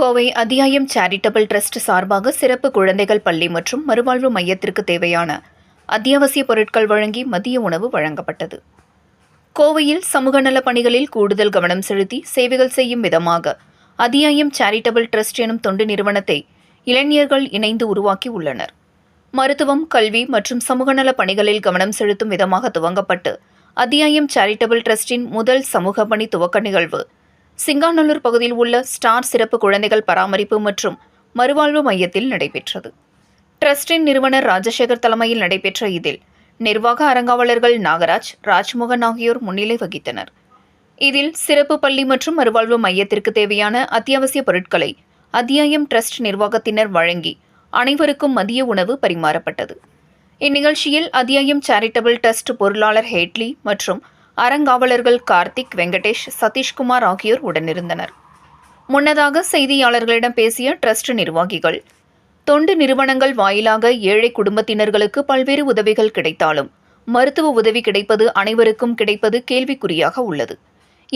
கோவை அத்தியாயம் charitable trust சார்பாக சிறப்பு குழந்தைகள் பள்ளி மற்றும் மறுவாழ்வு மையத்திற்கு தேவையான அத்தியாவசிய பொருட்கள் வழங்கி மதிய உணவு வழங்கப்பட்டது. கோவையில் சமூக நல பணிகளில் கூடுதல் கவனம் செலுத்தி சேவைகள் செய்யும் விதமாக அத்தியாயம் சேரிட்டபிள் ட்ரஸ்ட் எனும் தொண்டு நிறுவனத்தை இளைஞர்கள் இணைந்து உருவாக்கி உள்ளனர். மருத்துவம், கல்வி மற்றும் சமூக நல பணிகளில் கவனம் செலுத்தும் விதமாக துவங்கப்பட்டு அத்தியாயம் சேரிட்டபிள் ட்ரஸ்டின் முதல் சமூக பணி துவக்க நிகழ்வு சிங்காநல்லூர் பகுதியில் உள்ள ஸ்டார் சிறப்பு குழந்தைகள் பராமரிப்பு மற்றும் மறுவாழ்வு மையத்தில் நடைபெற்றது. ட்ரஸ்டின் நிறுவனர் ராஜசேகர் தலைமையில் நடைபெற்ற இதில் நிர்வாக அரங்காவலர்கள் நாகராஜ், ராஜ்மோகன் ஆகியோர் முன்னிலை வகித்தனர். இதில் சிறப்பு பள்ளி மற்றும் மறுவாழ்வு மையத்திற்கு தேவையான அத்தியாவசிய பொருட்களை அத்தியாயம் ட்ரஸ்ட் நிர்வாகத்தினர் வழங்கி அனைவருக்கும் மதிய உணவு பரிமாறப்பட்டது. இந்நிகழ்ச்சியில் அத்தியாயம் சேரிட்டபிள் ட்ரஸ்ட் பொருளாளர் ஹேட்லி மற்றும் அறங்காவலர்கள் கார்த்திக், வெங்கடேஷ், சதீஷ்குமார் ஆகியோர் உடனிருந்தனர். முன்னதாக செய்தியாளர்களிடம் பேசிய ட்ரஸ்ட் நிர்வாகிகள், தொண்டு நிறுவனங்கள் வாயிலாக ஏழை குடும்பத்தினர்களுக்கு பல்வேறு உதவிகள் கிடைத்தாலும் மருத்துவ உதவி கிடைப்பது அனைவருக்கும் கிடைப்பது கேள்விக்குறியாக உள்ளது.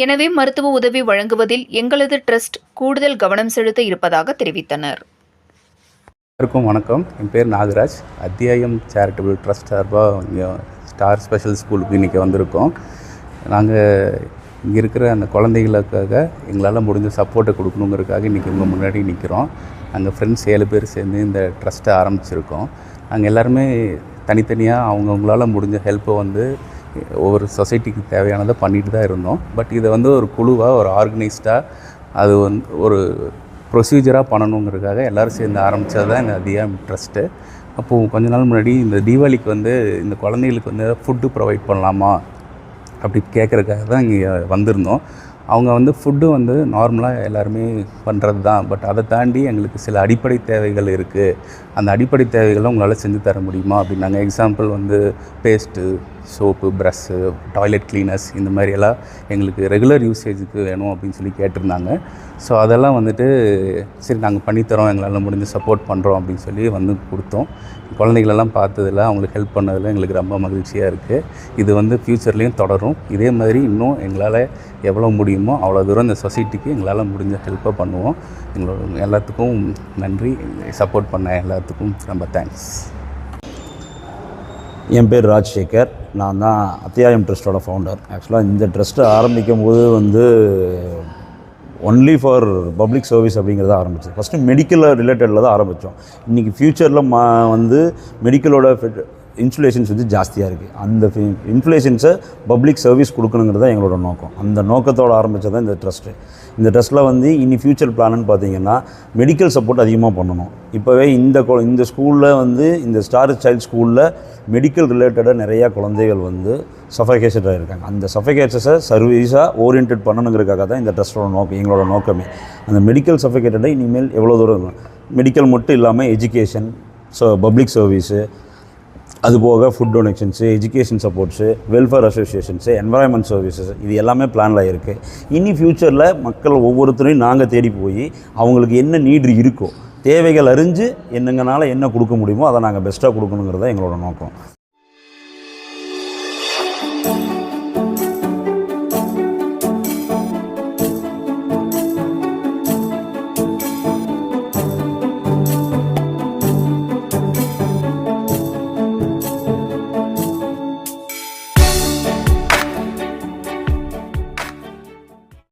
எனவே மருத்துவ உதவி வழங்குவதில் எங்களது ட்ரஸ்ட் கூடுதல் கவனம் செலுத்த இருப்பதாக தெரிவித்தனர். எல்லாருக்கும் வணக்கம். என் பேர் நாகராஜ். அத்தியாயம் சேரிட்டபிள் ட்ரஸ்ட் சார்பாக இங்கே ஸ்டார் ஸ்பெஷல் ஸ்கூலுக்கு இன்றைக்கி வந்திருக்கோம். நாங்கள் இங்கே இருக்கிற அந்த குழந்தைகளுக்காக எங்களால் முடிஞ்ச சப்போர்ட்டை கொடுக்கணுங்கிறதுக்காக இன்றைக்கி உங்கள் முன்னாடி நிற்கிறோம். நாங்கள் ஃப்ரெண்ட்ஸ் 7 பேர் சேர்ந்து இந்த ட்ரஸ்ட்டை ஆரம்பிச்சிருக்கோம். நாங்கள் எல்லாருமே தனித்தனியாக அவங்கவுங்களால் முடிஞ்ச ஹெல்ப்பை ஒவ்வொரு சொசைட்டிக்கு தேவையானதை பண்ணிட்டு தான் இருந்தோம். பட் இதை ஒரு குழுவாக, ஒரு ஆர்கனைஸ்டாக, அது ஒரு ப்ரொசீஜராக பண்ணணுங்கிறதுக்காக எல்லோரும் சேர்ந்து ஆரம்பித்தது தான் இந்த அத்தியாயம் ட்ரஸ்ட்டு. அப்போது கொஞ்ச நாள் முன்னாடி இந்த தீபாவளிக்கு இந்த குழந்தைகளுக்கு ஃபுட்டு ப்ரொவைட் பண்ணலாமா அப்படி கேட்குறதுக்காக தான் இங்கே வந்திருந்தோம். அவங்க ஃபுட்டு நார்மலாக எல்லாருமே பண்ணுறது தான். பட் அதை தாண்டி எங்களுக்கு சில அடிப்படை தேவைகள் இருக்குது. அந்த அடிப்படை தேவைகளை உங்களால் செஞ்சு தர முடியுமா அப்படின்னாங்க. Example paste, soap, brush, toilet cleaners, இந்த மாதிரியெல்லாம் எங்களுக்கு ரெகுலர் யூசேஜுக்கு வேணும் அப்படின்னு சொல்லி கேட்டிருந்தாங்க. ஸோ அதெல்லாம் சரி நாங்கள் பண்ணித்தரோம், எங்களால் முடிஞ்ச சப்போர்ட் பண்ணுறோம் அப்படின்னு சொல்லி கொடுத்தோம். குழந்தைகளெல்லாம் பார்த்ததில், அவங்களுக்கு ஹெல்ப் பண்ணதில் எங்களுக்கு ரொம்ப மகிழ்ச்சியாக இருக்குது. இது ஃப்யூச்சர்லேயும் தொடரும். இதே மாதிரி இன்னும் எங்களால் எவ்வளோ முடியுமோ அவ்வளோ தூரம் இந்த சொசைட்டிக்கு எங்களால் முடிஞ்ச ஹெல்ப்பை பண்ணுவோம். எங்களோட எல்லாத்துக்கும் நன்றி. சப்போர்ட் பண்ண எல்லாத்துக்கும் ரொம்ப தேங்க்ஸ். என் பேர் ராஜசேகர். நான் தான் அத்தியாயம் ட்ரஸ்ட்டோட ஃபவுண்டர். ஆக்சுவலாக இந்த ட்ரஸ்ட்டை ஆரம்பிக்கும் போது ஒன்லி ஃபார் பப்ளிக் சர்வீஸ் அப்படிங்கிறத ஆரம்பித்தது. ஃபஸ்ட்டு மெடிக்கல் ரிலேட்டடில் தான் ஆரம்பித்தோம். இன்றைக்கி ஃப்யூச்சரில் மெடிக்கலோட இன்ஃப்ளேஷன்ஸ் ஜாஸ்தியாக இருக்குது. அந்த இன்ஃப்ளேஷன்ஸை பப்ளிக் சர்வீஸ் கொடுக்கணுங்கிறது தான் எங்களோட நோக்கம். அந்த நோக்கத்தோடு ஆரம்பித்தது தான் இந்த ட்ரஸ்ட்டு. இந்த ட்ரஸ்ட்டில் இனி ஃப்யூச்சர் பிளான்னு பார்த்தீங்கன்னா மெடிக்கல் சப்போர்ட் அதிகமாக பண்ணணும். இப்போவே இந்த ஸ்கூலில் இந்த ஸ்டார் சைல்டு ஸ்கூலில் மெடிக்கல் ரிலேட்டடாக நிறையா குழந்தைகள் சஃபகேஷடாக இருக்காங்க. அந்த சஃபகேஷஸை சர்வீஸாக ஓரியன்ட் பண்ணணுங்கிறதுக்காக தான் இந்த ட்ரஸ்ட்டோட நோக்கம், எங்களோட நோக்கமே. அந்த மெடிக்கல் சஃபகேட்டடை இனிமேல் எவ்வளோ தூரம் மெடிக்கல் மட்டும் இல்லாமல் எஜுகேஷன், பப்ளிக் சர்வீஸு, அதுபோக food donations, education supports, welfare associations, environment services, இது எல்லாமே பிளானில் இருக்குது. இனி ஃப்யூச்சரில் மக்கள் ஒவ்வொருத்தரையும் நாங்கள் தேடி போய் அவங்களுக்கு என்ன நீடு இருக்கோ, தேவைகள் அறிஞ்சு என்னங்கனால என்ன கொடுக்க முடியுமோ அதை நாங்கள் பெஸ்ட்டாக கொடுக்கணுங்கிறது தான் எங்களோட நோக்கம்.